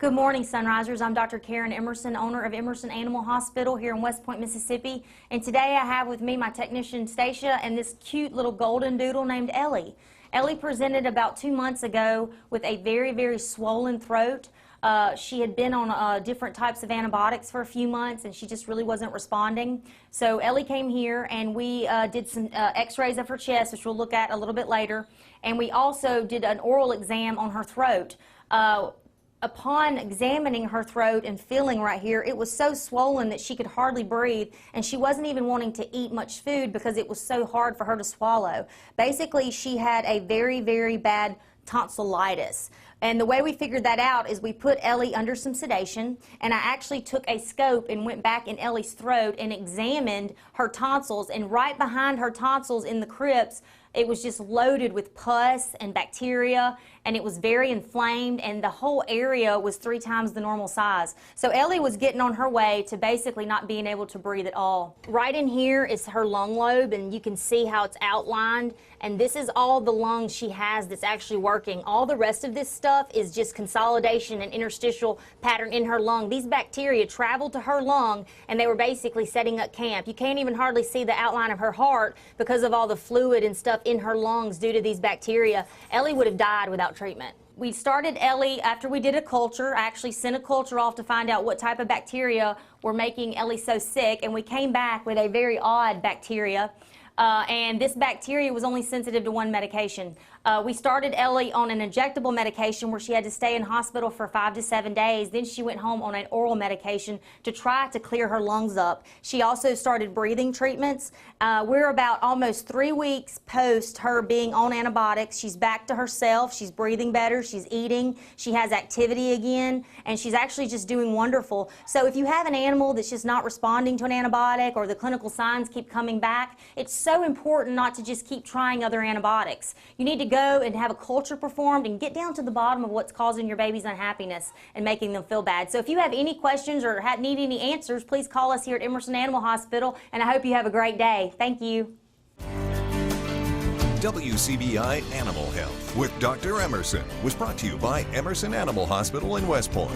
Good morning, Sunrisers. I'm Dr. Karen Emerson, owner of Emerson Animal Hospital here in West Point, Mississippi. And today I have with me my technician, Stacia, and this cute little golden doodle named Ellie. Ellie presented about 2 months ago with a very, very swollen throat. She had been on different types of antibiotics for a few months, and she just really wasn't responding. So Ellie came here, and we did some x-rays of her chest, which we'll look at a little bit later. And we also did an oral exam on her throat. Upon examining her throat and feeling right here, it was so swollen that she could hardly breathe, and she wasn't even wanting to eat much food because it was so hard for her to swallow. Basically, she had a very, very bad tonsillitis. And the way we figured that out is we put Ellie under some sedation, and I actually took a scope and went back in Ellie's throat and examined her tonsils, and right behind her tonsils in the crypts, it was just loaded with pus and bacteria, and it was very inflamed, and the whole area was 3 times the normal size. So Ellie was getting on her way to basically not being able to breathe at all. Right in here is her lung lobe, and you can see how it's outlined, and this is all the lungs she has that's actually working. All the rest of this stuff is just consolidation and interstitial pattern in her lung. These bacteria traveled to her lung, and they were basically setting up camp. You can't even hardly see the outline of her heart because of all the fluid and stuff in her lungs due to these bacteria. Ellie would have died without treatment. We started Ellie after we did a culture. I actually sent a culture off to find out what type of bacteria were making Ellie so sick, and we came back with a very odd bacteria. And this bacteria was only sensitive to one medication. We started Ellie on an injectable medication where she had to stay in hospital for 5 to 7 days. Then she went home on an oral medication to try to clear her lungs up. She also started breathing treatments. We're about almost 3 weeks post her being on antibiotics. She's back to herself. She's breathing better. She's eating. She has activity again, and she's actually just doing wonderful. So if you have an animal that's just not responding to an antibiotic, or the clinical signs keep coming back, it's so important not to just keep trying other antibiotics. You need to go and have a culture performed and get down to the bottom of what's causing your baby's unhappiness and making them feel bad. So if you have any questions or need any answers, please call us here at Emerson Animal Hospital, and I hope you have a great day. Thank you. WCBI Animal Health with Dr. Emerson was brought to you by Emerson Animal Hospital in West Point.